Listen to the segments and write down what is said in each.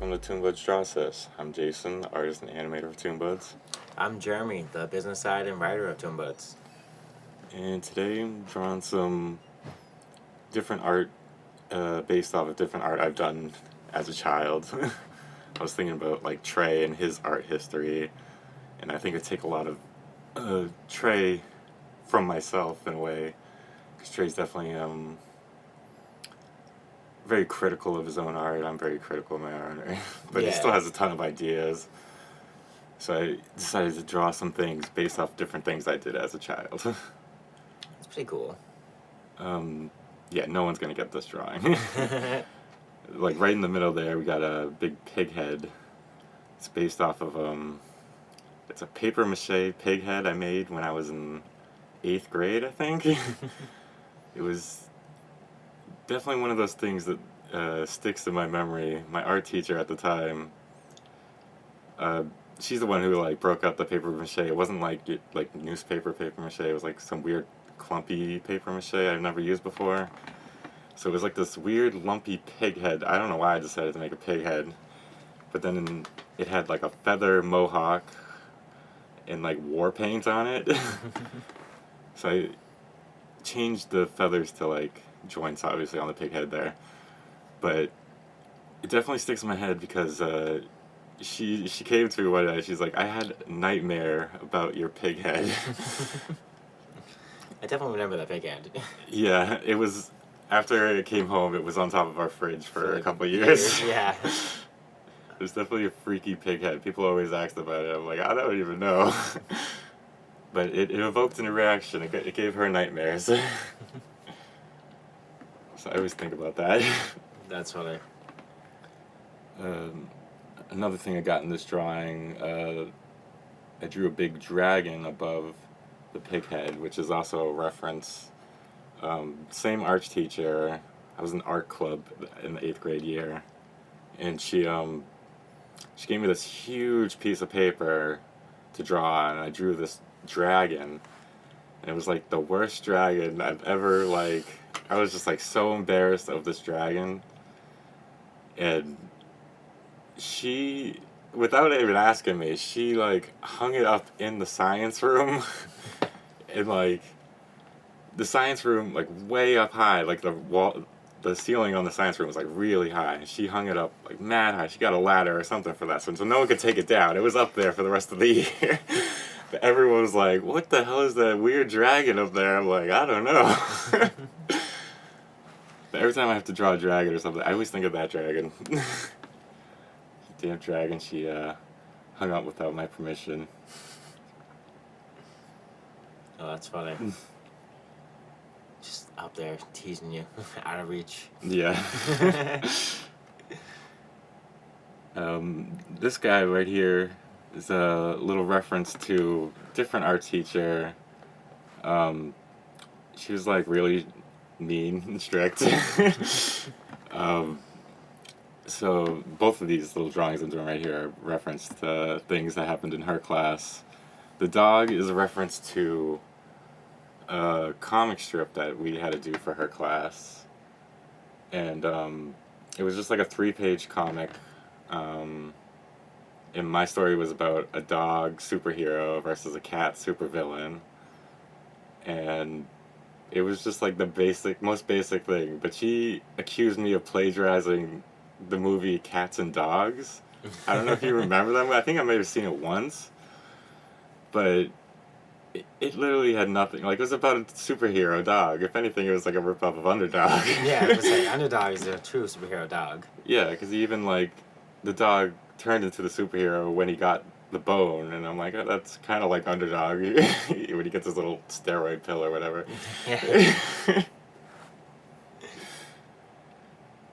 welcome to ToonBuds Draw-Sesh. I'm Jason, artist and animator for ToonBuds. I'm Jeremy, the business side and writer of ToonBuds. And today I'm drawing some different art based off of different art I've done as a child. I was thinking about like Trey and his art history, and I think I take a lot of Trey from myself in a way, because Trey's definitely very critical of his own art. I'm very critical of my art, but he still has a ton of ideas. So I decided to draw some things based off different things I did as a child. It's pretty cool. Yeah, no one's gonna get this drawing. Like right in the middle there, we got a big pig head. It's based off of it's a paper mache pig head I made when I was in 8th grade, I think. It was definitely one of those things that sticks in my memory. My art teacher at the time, she's the one who like broke out the paper mache. It wasn't like newspaper paper mache. It was like some weird clumpy paper mache I've never used before. So it was like this weird lumpy pig head. I don't know why I decided to make a pig head, but then it had like a feather mohawk and like war paint on it. So I changed the feathers to like joints, obviously, on the pig head there. But it definitely sticks in my head because she came to me one day. She's like, "I had a nightmare about your pig head." I definitely remember that pig head. Yeah, it was after it came home. It was on top of our fridge for a couple of years. Yeah. It was definitely a freaky pig head. People always asked about it. I'm like, I don't even know. But it evoked a reaction. It gave her nightmares. So I always think about that. That's funny. Another thing I got in this drawing, I drew a big dragon above the pig head, which is also a reference. Same art teacher. I was in art club in the 8th grade year, and she gave me this huge piece of paper to draw, and I drew this dragon, and it was like the worst dragon I've ever I was just like so embarrassed of this dragon, and she, without even asking me, she like hung it up in the science room, and like the science room like way up high, like the ceiling on the science room was like really high. She hung it up like mad high. She got a ladder or something for that, so no one could take it down. It was up there for the rest of the year. But everyone was like, "What the hell is that weird dragon up there?" I'm like, I don't know. But every time I have to draw a dragon or something, I always think of that dragon. Damn dragon, she hung up without my permission. Oh, that's funny. Just out there teasing you, out of reach. Yeah. This guy right here is a little reference to a different art teacher. She was like really mean and strict. So both of these little drawings I'm doing right here are reference to things that happened in her class. The dog is a reference to a comic strip that we had to do for her class, and it was just like a 3-page comic, and my story was about a dog superhero versus a cat supervillain, and it was just like the most basic thing, but she accused me of plagiarizing the movie Cats and Dogs. I don't know if you remember that movie. I think I may have seen it once, but it literally had nothing. Like, it was about a superhero dog. If anything, it was like a ripoff of Underdog. Yeah, it was like Underdog is a true superhero dog. Yeah, because even like the dog turned into the superhero when he got the bone, and I'm like, oh, that's kind of like Underdog when he gets his little steroid pill or whatever. Yeah.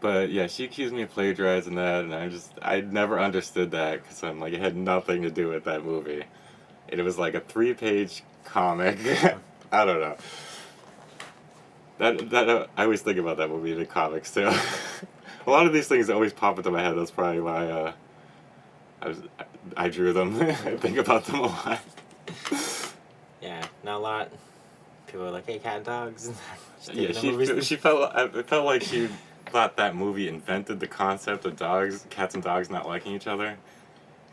But yeah, she accused me of plagiarizing that, and I never understood that, because I'm like, it had nothing to do with that movie. And it was like a 3-page comic. I don't know. That I always think about that movie in the comics too. A lot of these things always pop into my head. That's probably why I drew them. I think about them a lot. Yeah, not a lot. People are like, "Hey, cat and dogs." Yeah, it felt like she thought that movie invented the concept of cats and dogs not liking each other.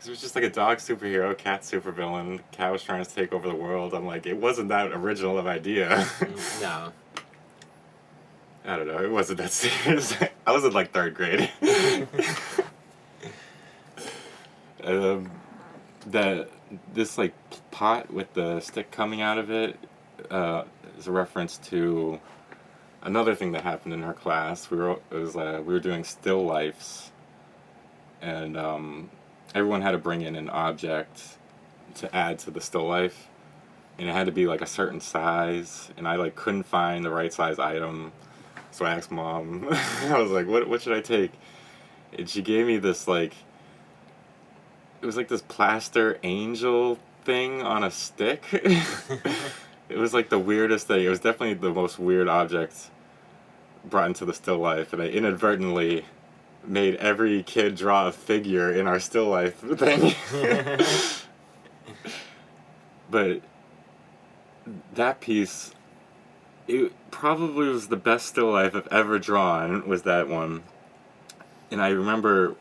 It was just like a dog superhero, cat supervillain. Cat was trying to take over the world. I'm like, it wasn't that original of idea. No. I don't know. It wasn't that serious. I was in like 3rd grade. This like pot with the stick coming out of it is a reference to another thing that happened in our class. We were doing still lifes, and everyone had to bring in an object to add to the still life, and it had to be like a certain size, and I like couldn't find the right size item, so I asked Mom. I was like, what should I take? And she gave me this like, it was like this plaster angel thing on a stick. It was like the weirdest thing. It was definitely the most weird object brought into the still life, and I inadvertently made every kid draw a figure in our still life thing. But that piece, it probably was the best still life I've ever drawn, was that one. And I remember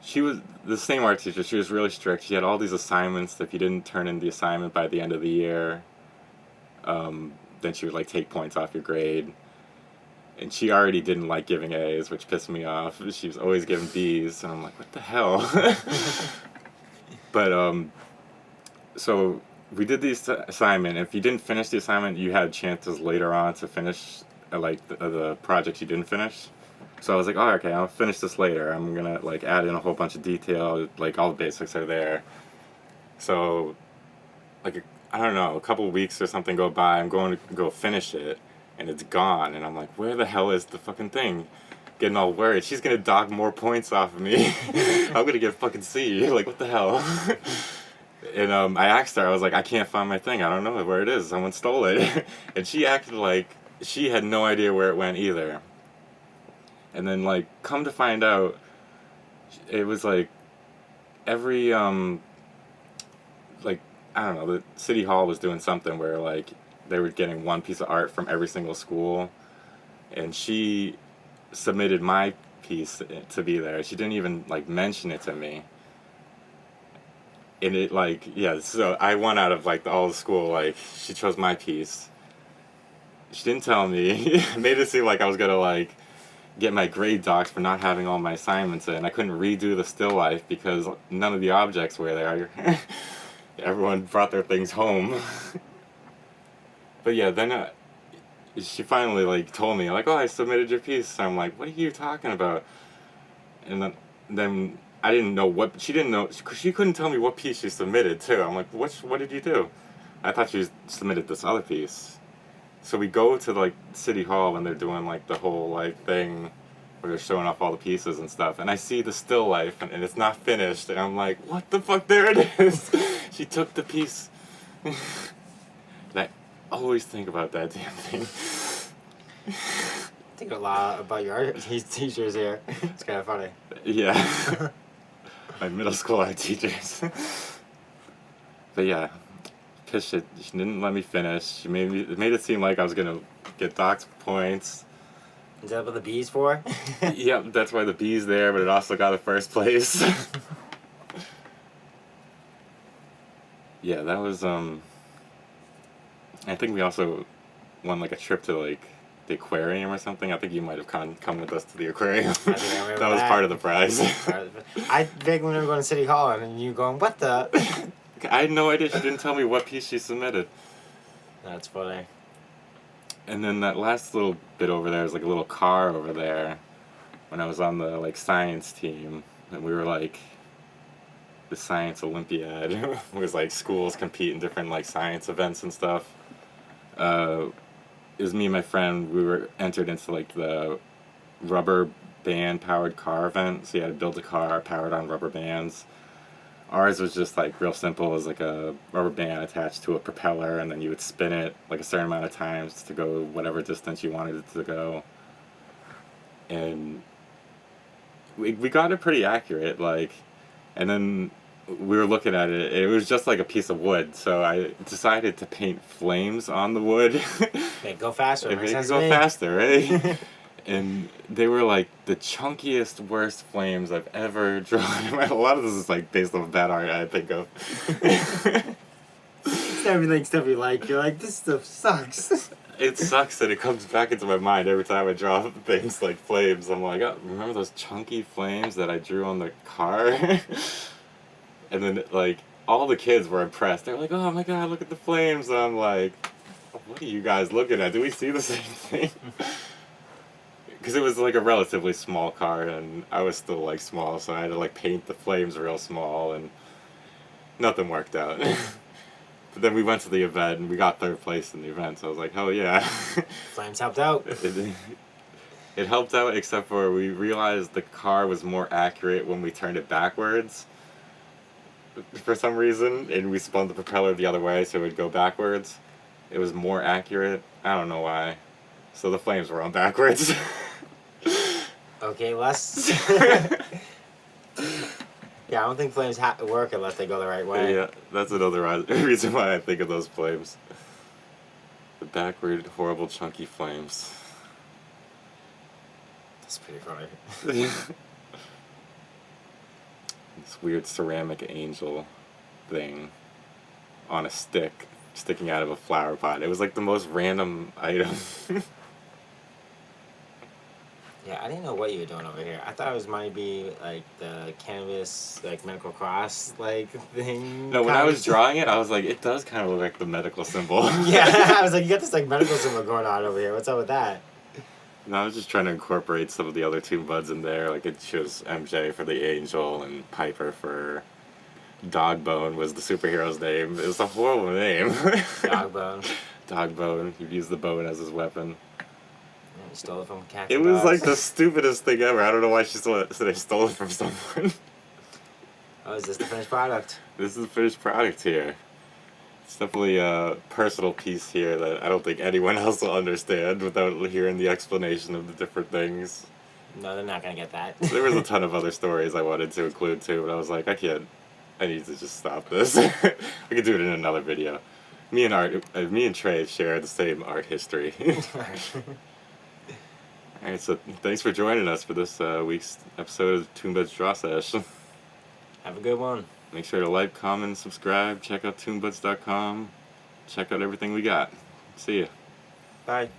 she was the same art teacher. She was really strict. She had all these assignments that if you didn't turn in the assignment by the end of the year, then she would like take points off your grade. And she already didn't like giving A's, which pissed me off. She was always giving B's, and I'm like, what the hell? But, so we did the assignment. If you didn't finish the assignment, you had chances later on to finish, like, the projects you didn't finish. So I was like, oh, okay, I'll finish this later. I'm gonna, like, add in a whole bunch of detail. Like, all the basics are there. So, like, I don't know, a couple of weeks or something go by. I'm going to go finish it, and it's gone. And I'm like, where the hell is the fucking thing? Getting all worried. She's gonna dock more points off of me. I'm gonna get fucking C. Like, what the hell? And I asked her, I was like, I can't find my thing. I don't know where it is. Someone stole it. And she acted like she had no idea where it went either. And then, like, come to find out, it was like every, like, I don't know, the city hall was doing something where, like, they were getting one piece of art from every single school. And she submitted my piece to be there. She didn't even, like, mention it to me. And it, like, yeah, so I won out of, like, all the school. Like, she chose my piece. She didn't tell me. Made it seem like I was gonna, like, get my grade docs for not having all my assignments in. I couldn't redo the still life because none of the objects were there. Everyone brought their things home. But yeah, then she finally, like, told me, like, oh, I submitted your piece. So I'm like, what are you talking about? And then I didn't know what, she didn't know, she couldn't tell me what piece she submitted, too. I'm like, what did you do? I thought she submitted this other piece. So we go to, like, City Hall when they're doing, like, the whole, like, thing where they're showing off all the pieces and stuff. And I see the still life, and it's not finished. And I'm like, what the fuck? There it is. She took the piece. And I always think about that damn thing. Think a lot about your art teachers here. It's kind of funny. Yeah. My middle school art teachers. But yeah. Pissed shit. She didn't let me finish. She made it seem like I was gonna get docked points. Is that what the B's for? Yep, that's why the B's there, but it also got the first place. Yeah, that was I think we also won like a trip to like the aquarium or something. I think you might have come with us to the aquarium. I think I remember that was part of the prize. I vaguely remember going to City Hall and you going, what the? I had no idea. She didn't tell me what piece she submitted. That's funny. And then that last little bit over there is like a little car over there. When I was on the like science team, and we were like the science Olympiad. It was like schools compete in different like science events and stuff. It was me and my friend. We were entered into like the rubber band powered car event. So you had to build a car powered on rubber bands. Ours was just like real simple. It was like a rubber band attached to a propeller, and then you would spin it like a certain amount of times to go whatever distance you wanted it to go. And we got it pretty accurate, like, and then we were looking at it. It was just like a piece of wood, so I decided to paint flames on the wood. Make it go faster. Make it go faster, right? And they were like the chunkiest, worst flames I've ever drawn. A lot of this is like based on bad art I think of. It's everything stuff you like. You're like, this stuff sucks. It sucks that it comes back into my mind every time I draw things like flames. I'm like, oh, remember those chunky flames that I drew on the car? And then, like, all the kids were impressed. They were like, oh my god, look at the flames. And I'm like, what are you guys looking at? Do we see the same thing? Because it was like a relatively small car, and I was still like small, so I had to like paint the flames real small, and nothing worked out. But then we went to the event, and we got third place in the event, so I was like, hell yeah. Flames helped out. It helped out, except for we realized the car was more accurate when we turned it backwards for some reason, and we spun the propeller the other way so it would go backwards. It was more accurate. I don't know why. So the flames were on backwards. Okay, Les. Yeah, I don't think flames work unless they go the right way. Yeah, that's another reason why I think of those flames. The backward, horrible, chunky flames. That's pretty funny. This weird ceramic angel thing on a stick sticking out of a flower pot. It was like the most random item. Yeah, I didn't know what you were doing over here. I thought it was might be like the canvas, like medical cross, like thing. No, when I was drawing it, I was like, it does kind of look like the medical symbol. Yeah, I was like, you got this like medical symbol going on over here. What's up with that? No, I was just trying to incorporate some of the other ToonBuds in there. Like it shows MJ for the angel and Piper for Dogbone was the superhero's name. It was a horrible name. Dogbone. Dogbone. He'd use the bone as his weapon. You stole it from cats. It and was dogs. like the stupidest thing ever. I don't know why she said I stole it from someone. Oh, is this the finished product? This is the finished product here. It's definitely a personal piece here that I don't think anyone else will understand without hearing the explanation of the different things. No, they're not gonna get that. There was a ton of other stories I wanted to include too, but I was like, I need to just stop this. I could do it in another video. Me and Trey share the same art history. Alright, so thanks for joining us for this week's episode of ToonBuds Draw-Sesh. Have a good one. Make sure to like, comment, subscribe, check out ToonBuds.com, check out everything we got. See ya. Bye.